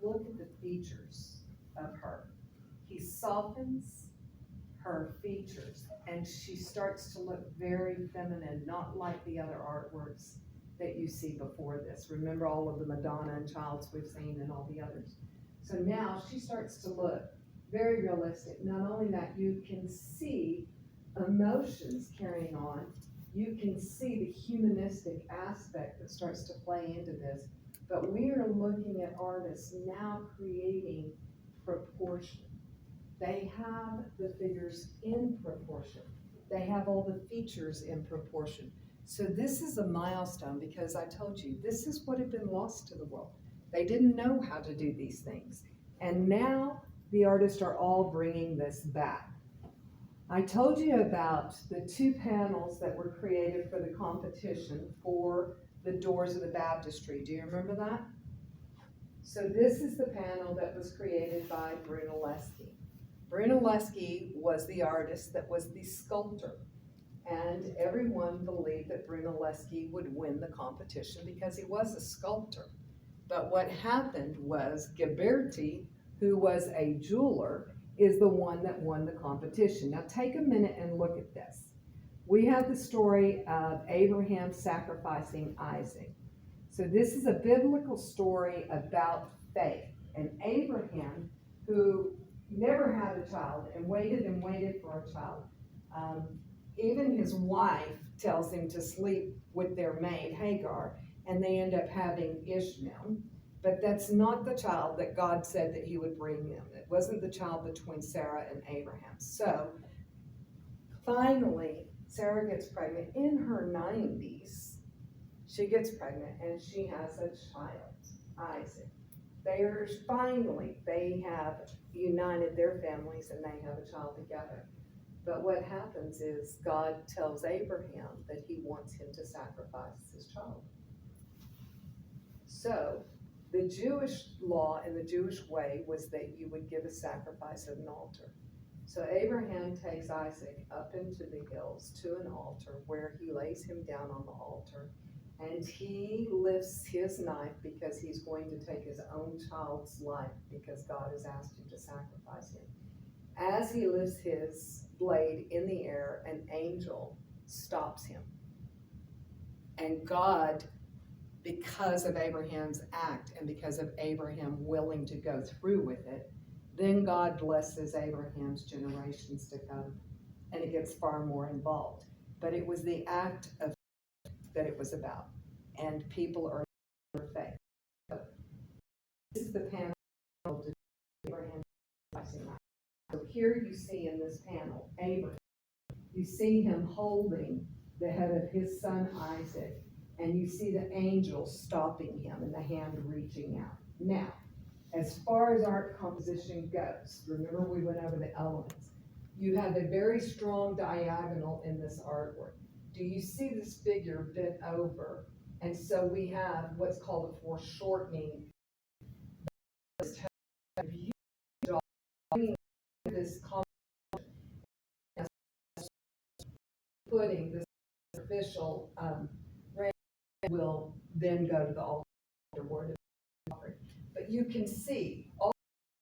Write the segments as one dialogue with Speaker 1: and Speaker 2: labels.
Speaker 1: look at the features of her. He softens her features and she starts to look very feminine, not like the other artworks that you see before this. Remember all of the Madonna and Childs we've seen and all the others. So now she starts to look very realistic. Not only that, you can see emotions carrying on. You can see the humanistic aspect that starts to play into this. But we are looking at artists now creating proportion. They have the figures in proportion. They have all the features in proportion. So this is a milestone because I told you, this is what had been lost to the world. They didn't know how to do these things. And now the artists are all bringing this back. I told you about the 2 panels that were created for the competition for the Doors of the Baptistry. Do you remember that? So this is the panel that was created by Brunelleschi. Brunelleschi was the artist that was the sculptor. And everyone believed that Brunelleschi would win the competition because he was a sculptor. But what happened was Ghiberti, who was a jeweler, is the one that won the competition. Now take a minute and look at this. We have the story of Abraham sacrificing Isaac. So this is a biblical story about faith. And Abraham, who never had a child and waited for a child, even his wife tells him to sleep with their maid Hagar, and they end up having Ishmael. But that's not the child that God said that he would bring them. It wasn't the child between Sarah and Abraham. So finally, Sarah gets pregnant in her 90s. She gets pregnant and she has a child, Isaac. They have united their families and they have a child together. But what happens is God tells Abraham that he wants him to sacrifice his child. So the Jewish law and the Jewish way was that you would give a sacrifice at an altar. So Abraham takes Isaac up into the hills to an altar where he lays him down on the altar, and he lifts his knife because he's going to take his own child's life because God has asked him to sacrifice him. As he lifts his blade in the air, an angel stops him. And God, because of Abraham's act and because of Abraham willing to go through with it, then God blesses Abraham's generations to come, and it gets far more involved. But it was the act of that it was about, and people are faith. So this is the panel of Abraham. So here you see in this panel, Abraham. You see him holding the head of his son Isaac, and you see the angel stopping him and the hand reaching out. Now, as far as art composition goes, remember we went over the elements. You have a very strong diagonal in this artwork. Do you see this figure bent over? And so we have what's called a foreshortening. This putting this official will then go to the altar word offering. But you can see all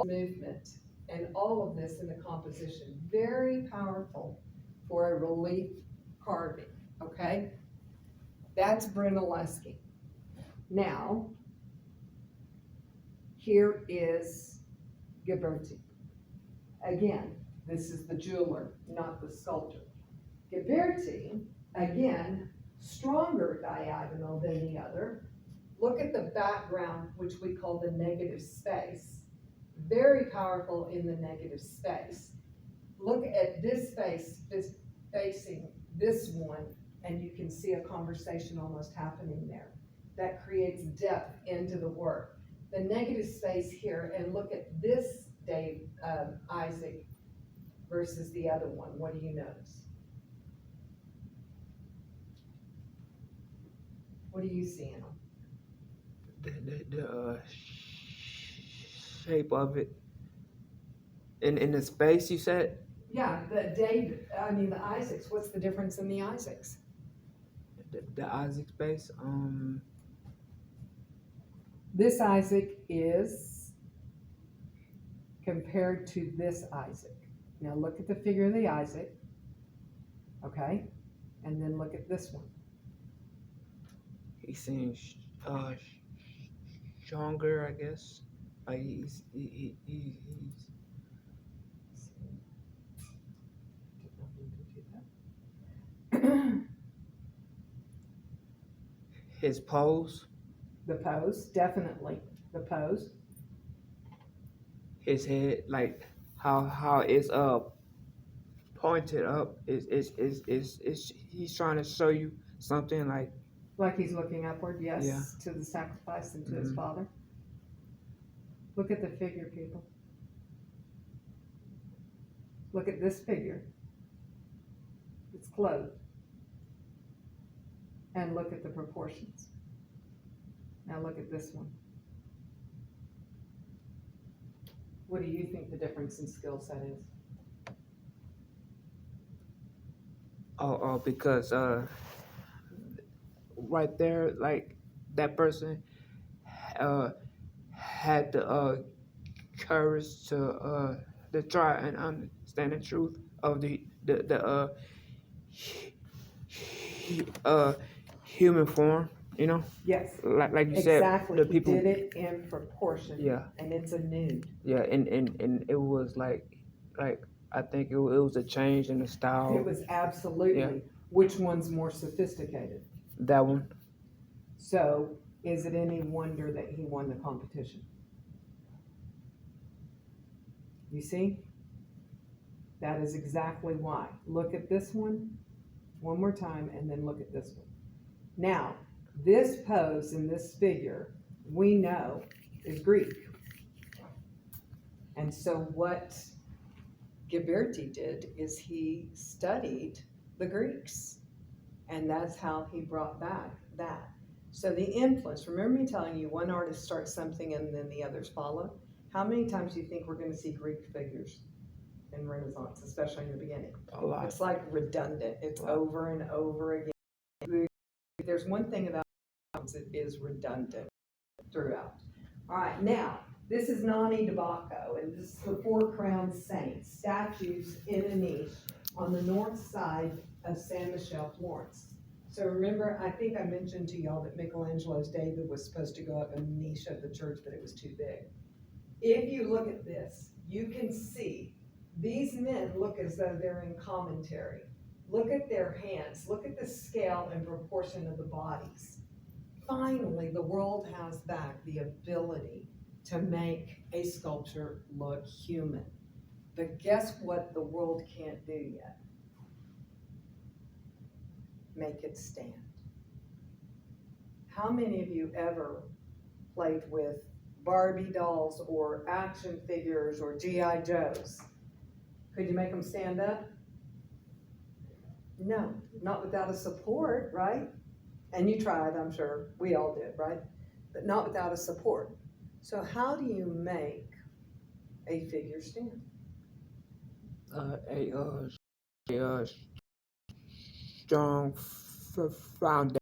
Speaker 1: the movement and all of this in the composition. Very powerful for a relief carving, okay? That's Brunelleschi. Now, here is Ghiberti. Again, this is the jeweler, not the sculptor. Ghiberti, again, stronger diagonal than the other. Look at the background, which we call the negative space. Very powerful in the negative space. Look at this face, this facing this one, and you can see a conversation almost happening there. That creates depth into the work. The negative space here, and look at this Isaac versus the other one. What do you notice? What do you see in them?
Speaker 2: The shape of it in the space you said.
Speaker 1: Yeah, the Isaacs. What's the difference in the Isaacs?
Speaker 2: The Isaac space.
Speaker 1: This Isaac is compared to this Isaac. Now look at the figure of the Isaac, okay? And then look at this one.
Speaker 2: He seems stronger, I guess. Like he's his pose,
Speaker 1: The pose, definitely. The pose.
Speaker 2: his head, like how it's pointed up is he's trying to show you something like
Speaker 1: Like he's looking upward, yes,
Speaker 2: Yeah.
Speaker 1: to the sacrifice and to his
Speaker 2: Mhm.
Speaker 1: father. Look at the figure, people. Look at this figure. It's clothed. And look at the proportions. Now look at this one. What do you think the difference in skill set is?
Speaker 2: because right there, like that person had the courage to try and understand the truth of the human form, you know,
Speaker 1: Yes,
Speaker 2: like you said,
Speaker 1: exactly.
Speaker 2: the
Speaker 1: He
Speaker 2: people,
Speaker 1: did it in proportion.
Speaker 2: yeah,
Speaker 1: And it's a nude.
Speaker 2: yeah, and it was like I think it was a change in the style.
Speaker 1: It was absolutely.
Speaker 2: Yeah.
Speaker 1: Which one's more sophisticated?
Speaker 2: That one.
Speaker 1: So is it any wonder that he won the competition? You see? That is exactly why. Look at this one more time, and then look at this one. Now, this pose and this figure, we know is Greek. And so what Ghiberti did is he studied the Greeks. And that's how he brought back that. So the influence, remember me telling you one artist starts something and then the others follow? How many times do you think we're going to see Greek figures in Renaissance, especially in the beginning?
Speaker 2: A lot.
Speaker 1: It's like redundant. It's over and over again. There's one thing about it is redundant throughout. All right, now, this is Nani de Bacco, and this is the Four Crowned Saints, statues in a niche on the north side of San Michele, Florence. So remember, I think I mentioned to y'all that Michelangelo's David was supposed to go up in the niche of the church, but it was too big. If you look at this, you can see these men look as though they're in commentary. Look at their hands. Look at the scale and proportion of the bodies. Finally, the world has back the ability to make a sculpture look human. But guess what the world can't do yet? Make it stand. How many of you ever played with Barbie dolls or action figures or G.I. Joes? Could you make them stand up? No, not without a support, right? And you tried, I'm sure. We all did, right? But not without a support. So how do you make a figure stand?
Speaker 2: A strong foundation.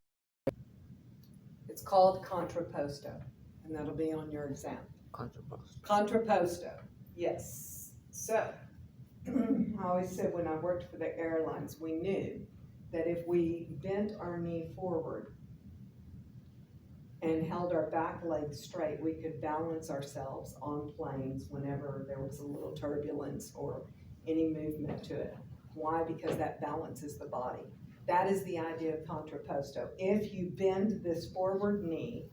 Speaker 1: It's called contrapposto, and that'll be on your exam. Contrapposto, yes. So, I always said when I worked for the airlines, we knew that if we bent our knee forward and held our back leg straight, we could balance ourselves on planes whenever there was a little turbulence or any movement to it. Why? Because that balances the body. That is the idea of contrapposto. If you bend this forward knee,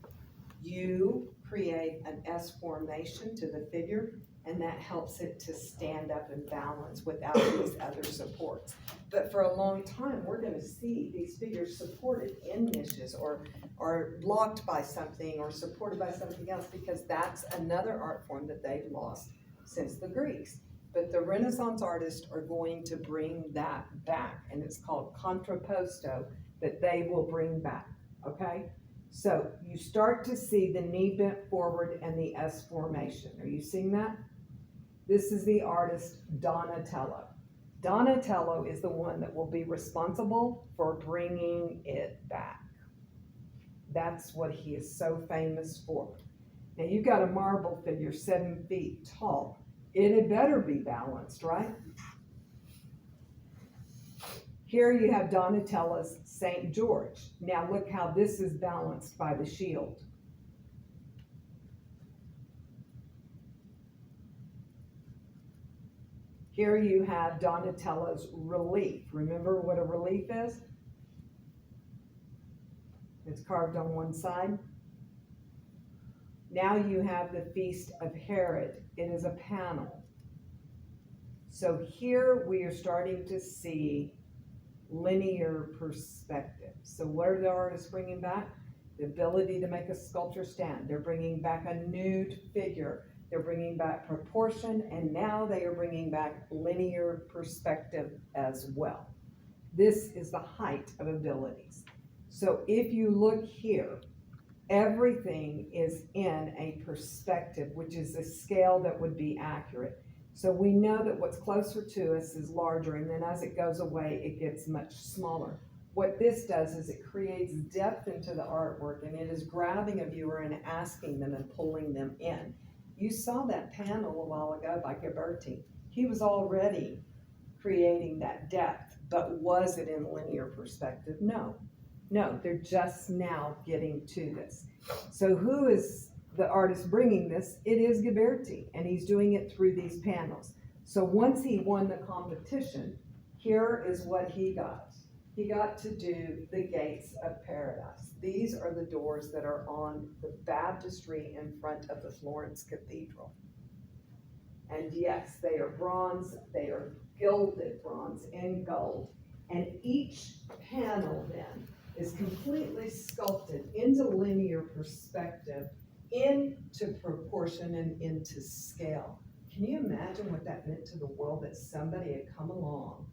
Speaker 1: you create an S formation to the figure, and that helps it to stand up and balance without these other supports. But for a long time, we're going to see these figures supported in niches or blocked by something or supported by something else, because that's another art form that they've lost since the Greeks. But the Renaissance artists are going to bring that back, and it's called contrapposto, that they will bring back, okay? So you start to see the knee bent forward and the S formation. Are you seeing that? This is the artist Donatello. Donatello is the one that will be responsible for bringing it back. That's what he is so famous for. Now you've got a marble figure 7 feet tall. It had better be balanced, right? Here you have Donatella's St. George. Now look how this is balanced by the shield. Here you have Donatella's relief. Remember what a relief is? It's carved on one side. Now you have the Feast of Herod. It is a panel. So here we are starting to see linear perspective. So what are the artists bringing back? The ability to make a sculpture stand. They're bringing back a nude figure. They're bringing back proportion, and now they are bringing back linear perspective as well. This is the height of abilities. So if you look here, everything is in a perspective, which is a scale that would be accurate. So we know that what's closer to us is larger, and then as it goes away, it gets much smaller. What this does is it creates depth into the artwork, and it is grabbing a viewer and asking them and pulling them in. You saw that panel a while ago by Ghiberti. He was already creating that depth, but was it in linear perspective? No, they're just now getting to this. So who is the artist bringing this? It is Ghiberti, and he's doing it through these panels. So once he won the competition, here is what he got. He got to do the Gates of Paradise. These are the doors that are on the baptistry in front of the Florence Cathedral. And yes, they are bronze, they are gilded bronze in gold. And each panel then is completely sculpted into linear perspective, into proportion, and into scale. Can you imagine what that meant to the world, that somebody had come along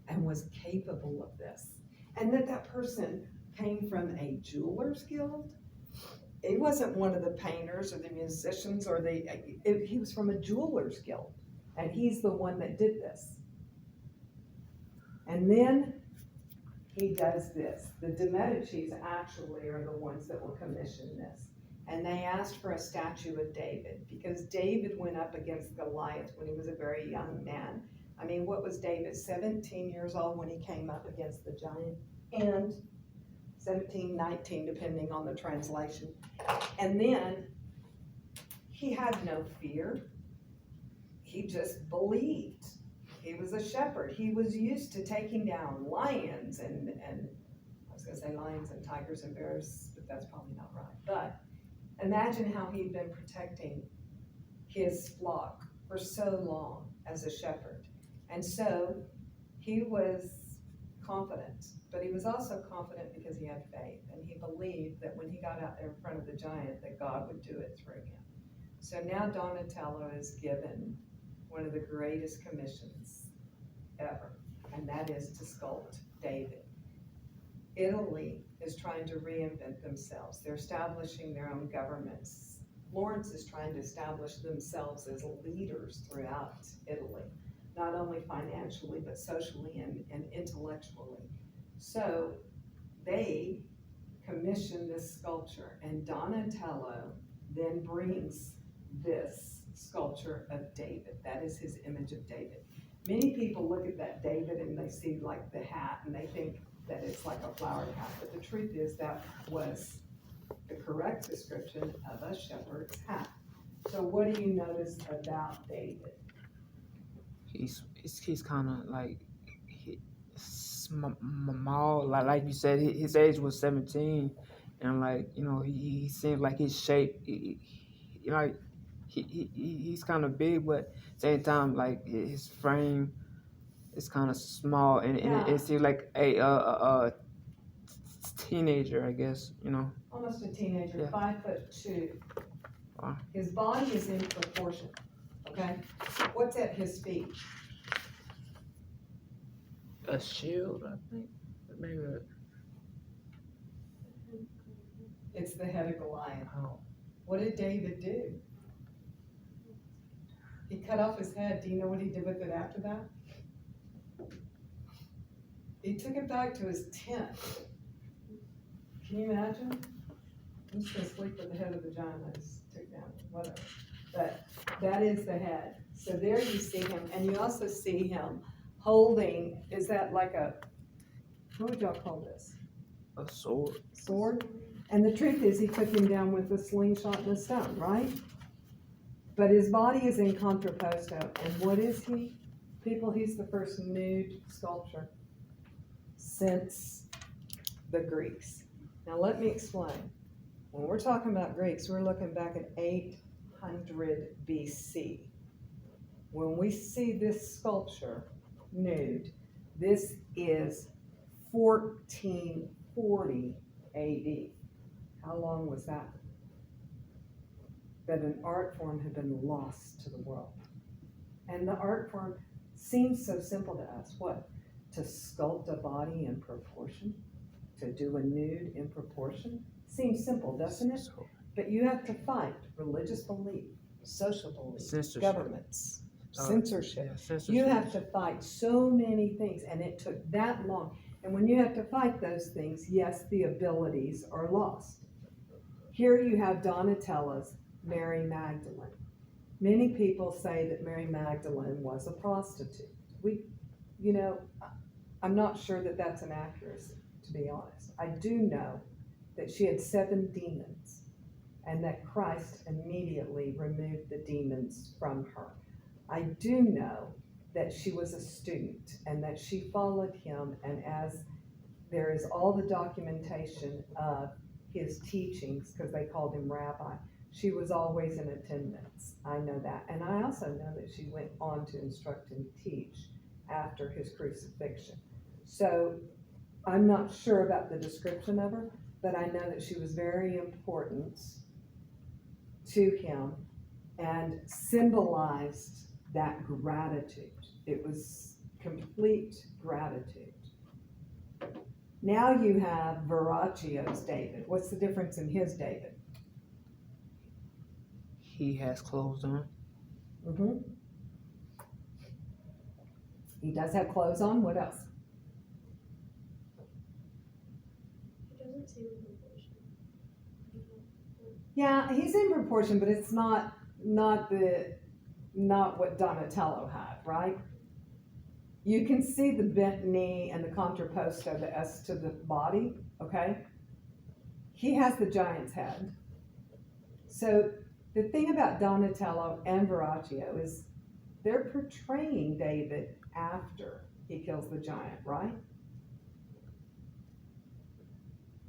Speaker 1: and was capable of this? And that person came from a jeweler's guild? He wasn't one of the painters or the musicians or he was from a jeweler's guild. And he's the one that did this. And then he does this. The de Medicis actually are the ones that will commission this. And they asked for a statue of David, because David went up against Goliath when he was a very young man. I mean, what was David, 17 years old when he came up against the giant? And 17, 19, depending on the translation. And then he had no fear. He just believed. He was a shepherd. He was used to taking down lions and I was going to say lions and tigers and bears, but that's probably not right. But imagine how he'd been protecting his flock for so long as a shepherd. And so he was confident, but he was also confident because he had faith, and he believed that when he got out there in front of the giant, that God would do it through him. So now Donatello is given one of the greatest commissions ever, and that is to sculpt David. Italy is trying to reinvent themselves. They're establishing their own governments. Florence is trying to establish themselves as leaders throughout Italy, not only financially, but socially and intellectually. So they commission this sculpture, and Donatello then brings this sculpture of David. That is his image of David. Many people look at that David and they see like the hat and they think that it's like a flowered hat, but the truth is that was the correct description of a shepherd's hat. So what do you notice about David?
Speaker 2: He's kind of like small, like you said, his age was 17, and like, you know, he seems like his shape, he's kind of big, but at the same time, like his frame is kind of small, and it seems like a teenager, I guess, you know.
Speaker 1: Almost a teenager,
Speaker 2: Yeah.
Speaker 1: 5'2".
Speaker 2: Wow.
Speaker 1: His body is in proportion, okay? What's at his feet?
Speaker 2: A shield, I think. Maybe
Speaker 1: It's the head of Goliath.
Speaker 2: oh.
Speaker 1: What did David do? He cut off his head. Do you know what he did with it after that? He took it back to his tent. Can you imagine? I'm just gonna sleep with the head of the giant I just took down, whatever. But That is the head. So there you see him, and you also see him holding, is that like a, what would y'all call this?
Speaker 2: A sword.
Speaker 1: Sword? And the truth is, he took him down with a slingshot and a stone, right? But his body is in contrapposto, and what is he? People, he's the first nude sculpture since the Greeks. Now let me explain. When we're talking about Greeks, we're looking back at 800 BC. When we see this sculpture nude, this is 1440 AD. How long was that? That an art form had been lost to the world. And the art form seems so simple to us. What? To sculpt a body in proportion? To do a nude in proportion? Seems simple, doesn't it? But you have to fight religious belief, social belief,
Speaker 2: Censorship.
Speaker 1: governments, censorship.
Speaker 2: Yeah, censorship.
Speaker 1: You have to fight so many things, and it took that long. And when you have to fight those things, yes, the abilities are lost. Here you have Donatello's Mary Magdalene. Many people say that Mary Magdalene was a prostitute. I'm not sure that that's an accuracy, to be honest. I do know that she had 7 demons, and that Christ immediately removed the demons from her. I do know that she was a student and that she followed him, and as there is all the documentation of his teachings, because they called him rabbi, she was always in attendance. I know that. And I also know that she went on to instruct and teach after his crucifixion. So I'm not sure about the description of her, but I know that she was very important to him and symbolized that gratitude. It was complete gratitude. Now you have Verrocchio's David. What's the difference in his David?
Speaker 2: He has clothes on.
Speaker 1: Mm-hmm. He does have clothes on. What else?
Speaker 3: It doesn't seem in proportion.
Speaker 1: Yeah, he's in proportion, but it's not what Donatello had, right? You can see the bent knee and the contrapposto, the S to the body, okay? He has the giant's head. So the thing about Donatello and Verrocchio is they're portraying David after he kills the giant, right?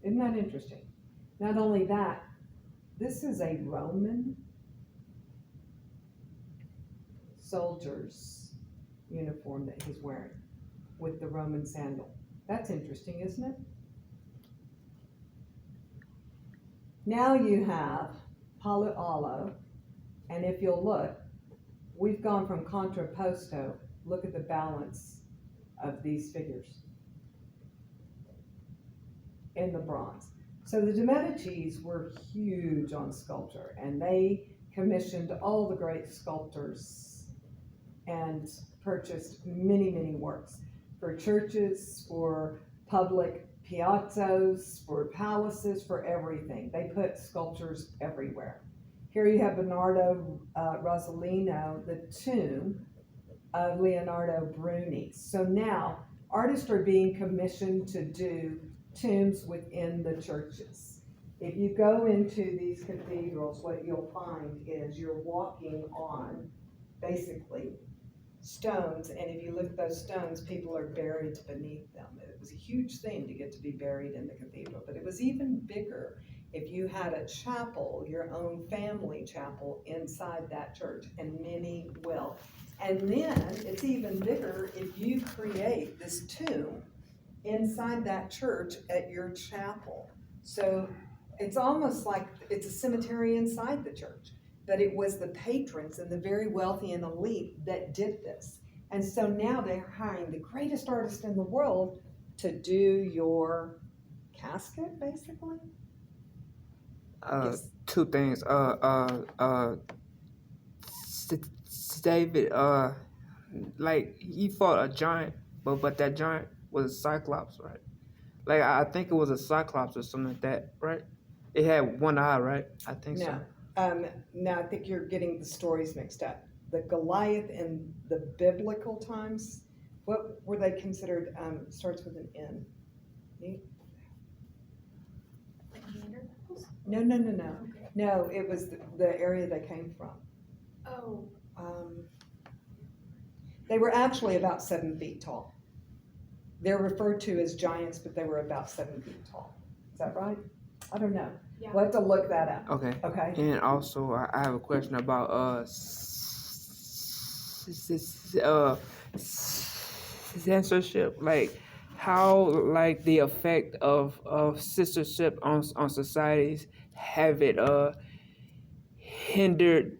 Speaker 1: Isn't that interesting? Not only that, this is a Roman soldier's uniform that he's wearing with the Roman sandal. That's interesting, isn't it? Now you have Palualo, and if you'll look, we've gone from contrapposto. Look at the balance of these figures in the bronze. So the de Medicis were huge on sculpture, and they commissioned all the great sculptors and purchased many, many works for churches, for public piazzas, for palaces, for everything. They put sculptures everywhere. Here you have Bernardo Rossellino, the tomb of Leonardo Bruni. So now artists are being commissioned to do tombs within the churches. If you go into these cathedrals, what you'll find is you're walking on basically stones, and if you look at those stones, people are buried beneath them. It was a huge thing to get to be buried in the cathedral, but it was even bigger if you had a chapel, your own family chapel inside that church, and many will. And then it's even bigger if you create this tomb inside that church at your chapel. So it's almost like it's a cemetery inside the church. But it was the patrons and the very wealthy and elite that did this. And so now they're hiring the greatest artist in the world to do your casket, basically. Yes.
Speaker 2: 2 things. David, like he fought a giant, but that giant was a Cyclops, right? Like I think it was a Cyclops or something like that, right? It had one eye, right? I think so.
Speaker 4: Now I think you're getting the stories mixed up. The Goliath in the biblical times, what were they considered? Starts with an N.
Speaker 3: Like Neanderthals?
Speaker 4: No.
Speaker 3: Okay.
Speaker 4: No, it was the area they came from.
Speaker 3: Oh,
Speaker 4: They were actually about 7 feet tall. They're referred to as giants, but they were about 7 feet tall. Is that right? I don't know.
Speaker 3: yeah.
Speaker 4: We'll have to look that up.
Speaker 2: Okay.
Speaker 4: Okay.
Speaker 2: And also, I have a question about censorship. Like, how like the effect of censorship on societies have it hindered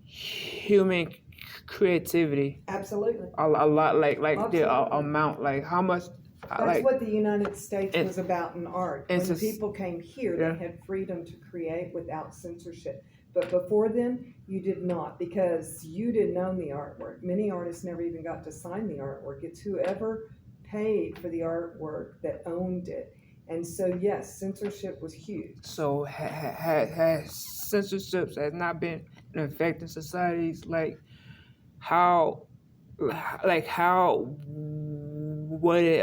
Speaker 2: human creativity
Speaker 4: Absolutely.
Speaker 2: a lot, like the
Speaker 4: Absolutely.
Speaker 2: amount, like how much
Speaker 4: That's
Speaker 2: like
Speaker 4: what the United States
Speaker 2: and-
Speaker 4: was about in art.
Speaker 2: and
Speaker 4: When
Speaker 2: sus-
Speaker 4: people came here,
Speaker 2: Yeah.
Speaker 4: they had freedom to create without censorship. But before then, you did not, because you didn't own the artwork. Many artists never even got to sign the artwork. It's whoever paid for the artwork that owned it. And so, yes, censorship was huge.
Speaker 2: so has censorship has not been an effect in societies, like how would it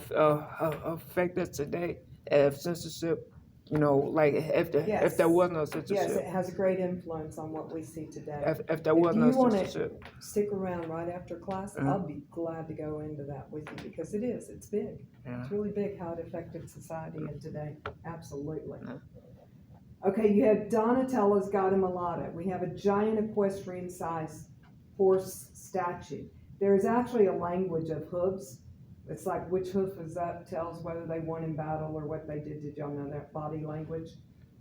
Speaker 2: affect us today if censorship, like if
Speaker 4: Yes.
Speaker 2: there was no
Speaker 4: Yes,
Speaker 2: censorship,
Speaker 4: it has a great influence on what we see today.
Speaker 2: if there was
Speaker 4: If
Speaker 2: no
Speaker 4: you wanna-
Speaker 2: censorship.
Speaker 4: Stick around right after class.
Speaker 2: Mhm.
Speaker 4: I'll be glad to go into that with you because it's big.
Speaker 2: Yeah.
Speaker 4: It's really big how it affected society in today. Absolutely.
Speaker 2: Yeah.
Speaker 4: Okay, you have Donatello's Gattamelata. We have a giant equestrian sized horse statue. There is actually a language of hooves. It's like which hoof is up tells whether they won in battle or what they did. Did y'all know that body language?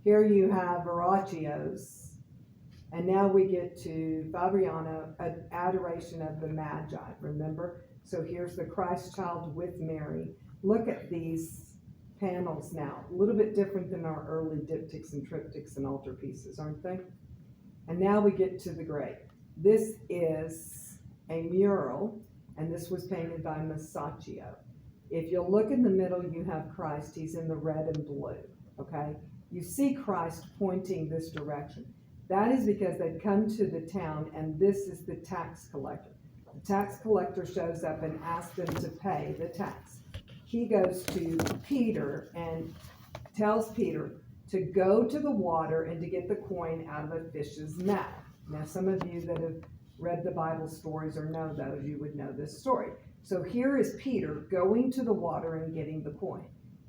Speaker 4: Here you have Verrocchio's. And now we get to Fabriano, an adoration of the Magi, remember? So here's the Christ child with Mary. Look at these panels now, a little bit different than our early diptychs and triptychs and altarpieces, aren't they? And now we get to the great. This is a mural, and this was painted by Masaccio. If you look in the middle, you have Christ. He's in the red and blue, okay? You see Christ pointing this direction. That is because they've come to the town, and this is the tax collector. The tax collector shows up and asks them to pay the tax. He goes to Peter and tells Peter to go to the water and to get the coin out of a fish's mouth. Now, some of you that have read the Bible stories or know those, you would know this story. So here is Peter going to the water and getting the coin.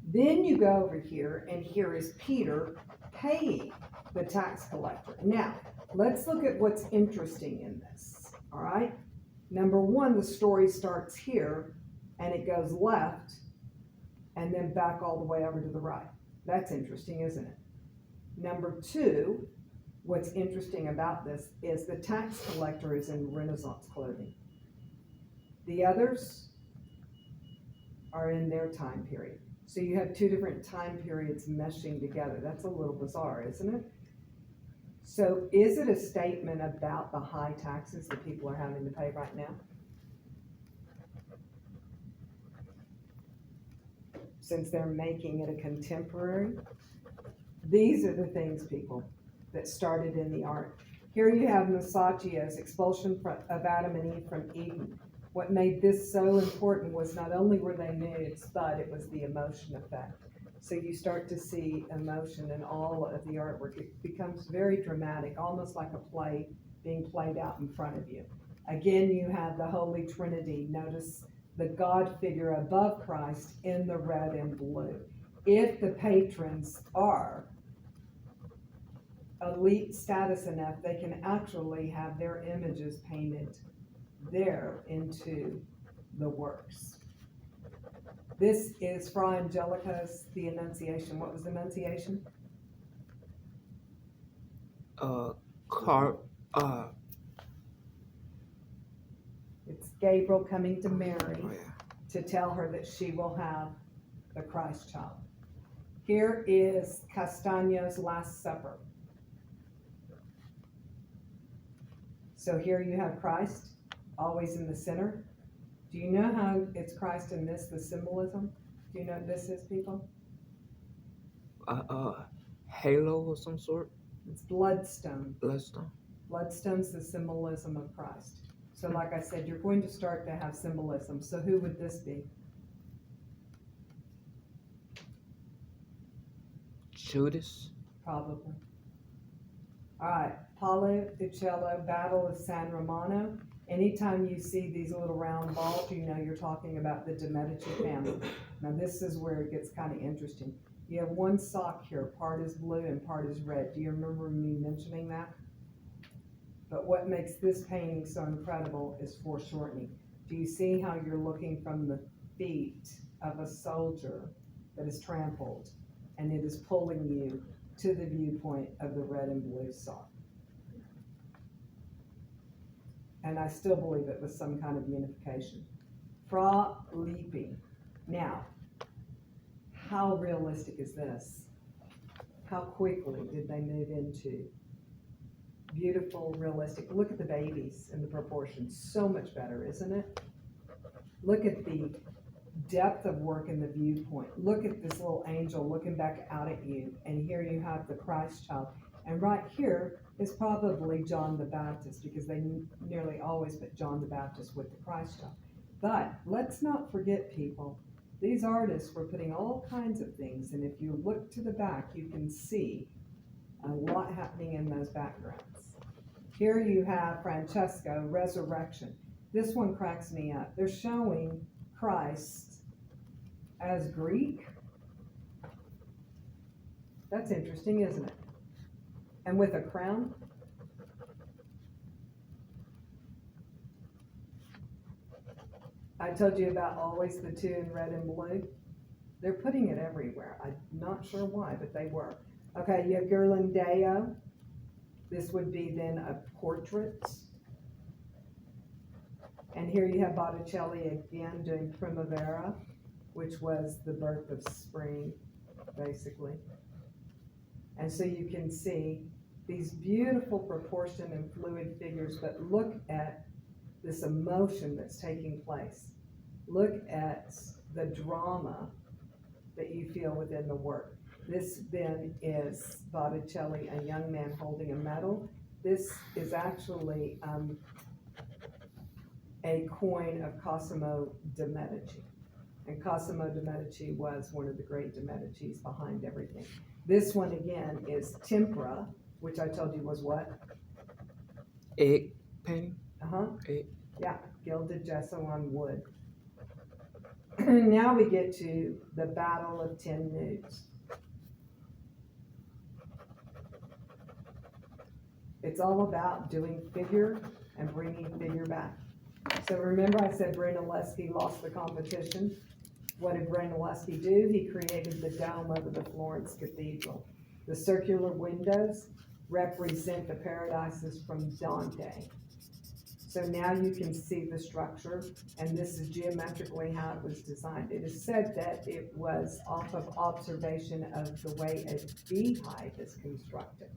Speaker 4: Then you go over here, and here is Peter paying the tax collector. Now, let's look at what's interesting in this, all right? Number one, the story starts here, and it goes left, and then back all the way over to the right. That's interesting, isn't it? Number two, what's interesting about this is the tax collector is in Renaissance clothing. The others are in their time period. So you have two different time periods meshing together. That's a little bizarre, isn't it? So is it a statement about the high taxes that people are having to pay right now? Since they're making it a contemporary? These are the things, people, that started in the art. Here you have Masaccio's expulsion of Adam and Eve from Eden. What made this so important was not only were they nudes, but it was the emotion effect. So you start to see emotion in all of the artwork. It becomes very dramatic, almost like a play being played out in front of you. Again, you have the Holy Trinity. Notice the God figure above Christ in the red and blue. If the patrons are elite status enough, they can actually have their images painted there into the works. This is Fra Angelica's The Annunciation. What was the Annunciation? It's Gabriel coming to Mary to tell her that she will have the Christ child. Here is Castagno's Last Supper. So here you have Christ, always in the center. Do you know how it's Christ in this, the symbolism? Do you know what this is, people?
Speaker 2: halo or some sort,
Speaker 4: It's bloodstone.
Speaker 2: bloodstone.
Speaker 4: Bloodstone's the symbolism of Christ. So like I said, you're going to start to have symbolism. So who would this be?
Speaker 2: Judas.
Speaker 4: Probably. All right, Paolo Uccello, Battle of San Romano. Anytime you see these little round balls, you know you're talking about the De Medici family. Now this is where it gets kind of interesting. You have one sock here, part is blue and part is red. Do you remember me mentioning that? But what makes this painting so incredible is foreshortening. Do you see how you're looking from the feet of a soldier that is trampled, and it is pulling you to the viewpoint of the red and blue sock? And I still believe it was some kind of unification. Fra Lippi. Now, how realistic is this? How quickly did they move into beautiful, realistic? Look at the babies and the proportions. So much better, isn't it? Look at the depth of work in the viewpoint. Look at this little angel looking back out at you, and here you have the Christ child. And right here is probably John the Baptist, because they nearly always put John the Baptist with the Christ child. But let's not forget, people, these artists were putting all kinds of things, and if you look to the back, you can see a lot happening in those backgrounds. Here you have Francesco, Resurrection. This one cracks me up. They're showing Christ as Greek. That's interesting, isn't it? And with a crown. I told you about always the two in red and blue. They're putting it everywhere. I'm not sure why, but they were. Okay, you have Ghirlandaio. This would be then a portrait. And here you have Botticelli again doing Primavera, which was the birth of spring, basically. And so you can see these beautiful proportion and fluid figures, but look at this emotion that's taking place. Look at the drama that you feel within the work. This then is Botticelli, a young man holding a medal. This is actually a coin of Cosimo de' Medici. And Cosimo de' Medici was one of the great de' Medicis behind everything. This one again is tempera, which I told you was what?
Speaker 2: Egg painting. Egg.
Speaker 4: Yeah, gilded gesso on wood. Now we get to the Battle of 10 Nudes. It's all about doing figure and bringing figure back. So remember I said Brunelleschi lost the competition? What did Brunelleschi do? He created the dome over the Florence Cathedral. The circular windows represent the paradises from Dante. So now you can see the structure, and this is geometrically how it was designed. It is said that it was off of observation of the way a beehive is constructed.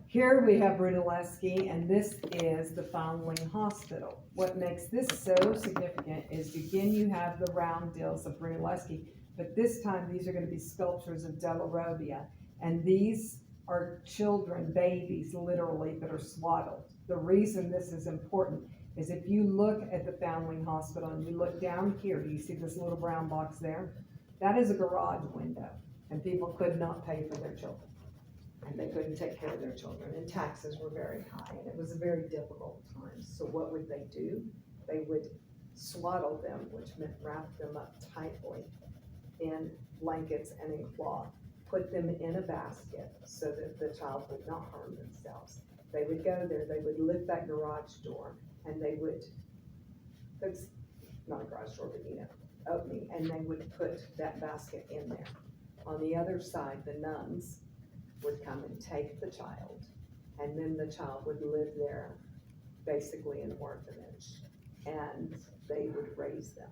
Speaker 4: Here we have Brunelleschi, and this is the Foundling Hospital. What makes this so significant is, again, you have the round deals of Brunelleschi, but this time these are going to be sculptures of Della Robbia, and these are children, babies, literally, that are swaddled. The reason this is important is if you look at the Foundling Hospital and you look down here, do you see this little brown box there? That is a garage window, and people could not pay for their children. And they couldn't take care of their children, and taxes were very high, and it was a very difficult time. So what would they do? They would swaddle them, which meant wrap them up tightly in blankets and in cloth, put them in a basket so that the child would not harm themselves. They would go there, they would lift that garage door, and they would, it's not a garage door, but opening, and they would put that basket in there. On the other side, the nuns would come and take the child, and then the child would live there, basically an orphanage, and they would raise them.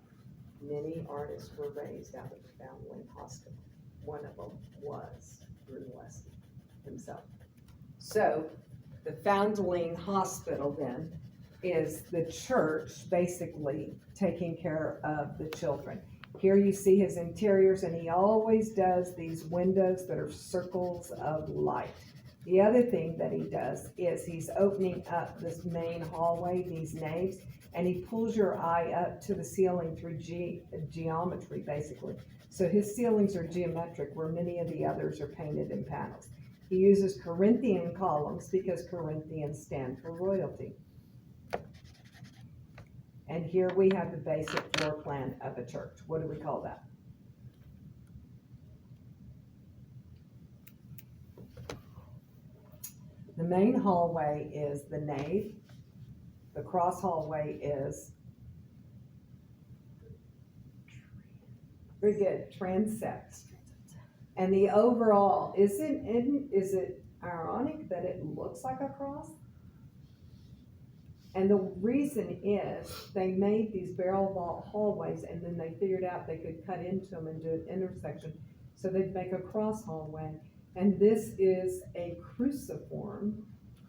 Speaker 4: Many artists were raised out of the Foundling Hospital. One of them was Brunelleschi himself. So the Foundling Hospital then is the church basically taking care of the children. Here you see his interiors, and he always does these windows that are circles of light. The other thing that he does is he's opening up this main hallway, these naves, and he pulls your eye up to the ceiling through geometry, basically. So his ceilings are geometric, where many of the others are painted in panels. He uses Corinthian columns because Corinthians stand for royalty. And here we have the basic floor plan of a church. What do we call that? The main hallway is the nave. The cross hallway is, very good, transept. And the overall, is it ironic that it looks like a cross? And the reason is they made these barrel vault hallways, and then they figured out they could cut into them and do an intersection. So they'd make a cross hallway. And this is a cruciform,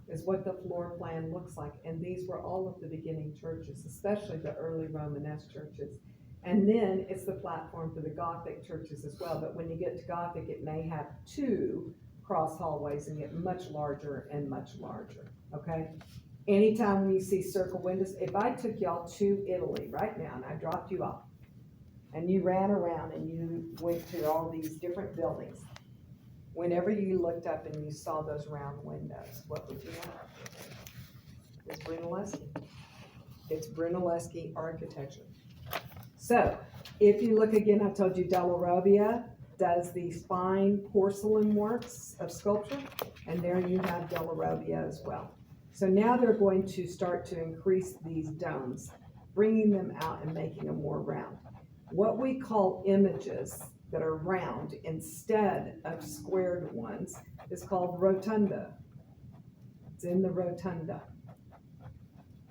Speaker 4: is what the floor plan looks like. And these were all of the beginning churches, especially the early Romanesque churches. And then it's the platform for the Gothic churches as well. But when you get to Gothic, it may have two cross hallways and get much larger and much larger, okay? Anytime you see circle windows, if I took y'all to Italy right now and I dropped you off and you ran around and you went to all these different buildings, whenever you looked up and you saw those round windows, what would you know? It's Brunelleschi. It's Brunelleschi architecture. So if you look again, I told you Della Robbia does these fine porcelain works of sculpture, and there you have Della Robbia as well. So now they're going to start to increase these domes, bringing them out and making them more round. What we call images that are round instead of squared ones is called rotunda. It's in the rotunda.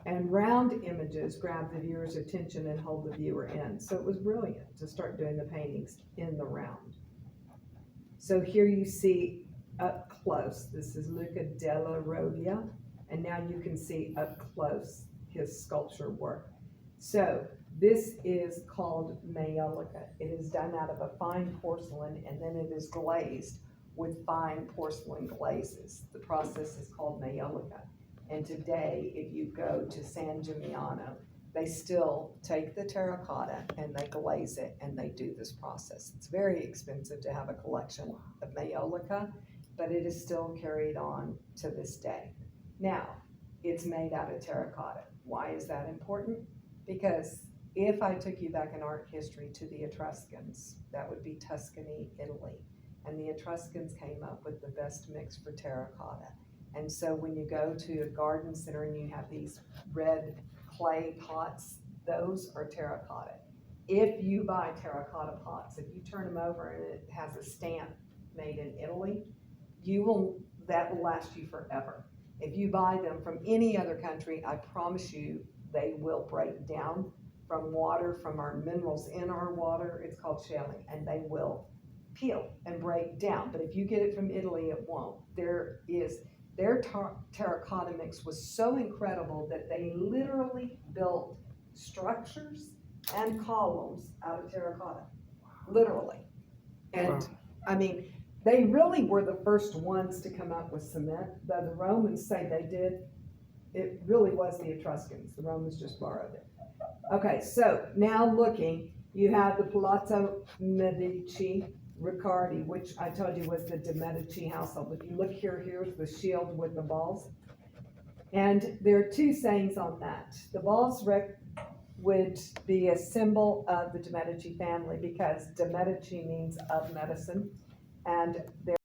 Speaker 4: And round images grab the viewer's attention and hold the viewer in. So it was brilliant to start doing the paintings in the round. So here you see up close, this is Luca della Robbia. And now you can see up close his sculpture work. So this is called maiolica. It is done out of a fine porcelain, and then it is glazed with fine porcelain glazes. The process is called maiolica. And today, if you go to San Gimignano, they still take the terracotta and they glaze it and they do this process. It's very expensive to have a collection of maiolica, but it is still carried on to this day. Now, it's made out of terracotta. Why is that important? Because if I took you back in art history to the Etruscans, that would be Tuscany, Italy. And the Etruscans came up with the best mix for terracotta. And so when you go to a garden center and you have these red clay pots, those are terracotta. If you buy terracotta pots, if you turn them over and it has a stamp made in Italy, that will last you forever. If you buy them from any other country, I promise you they will break down from water, from our minerals in our water. It's called shaling, and they will peel and break down. But if you get it from Italy, it won't. Their terracotta mix was so incredible that they literally built structures and columns out of terracotta, literally. And
Speaker 2: Wow.
Speaker 4: I mean, they really were the first ones to come up with cement. Though the Romans say they did, it really was the Etruscans. The Romans just borrowed it. Okay, so now looking, you have the Palazzo Medici Riccardi, which I told you was the de Medici household. If you look here, here's the shield with the balls. And there are two sayings on that. The balls would be a symbol of the de Medici family because de Medici means of medicine. And there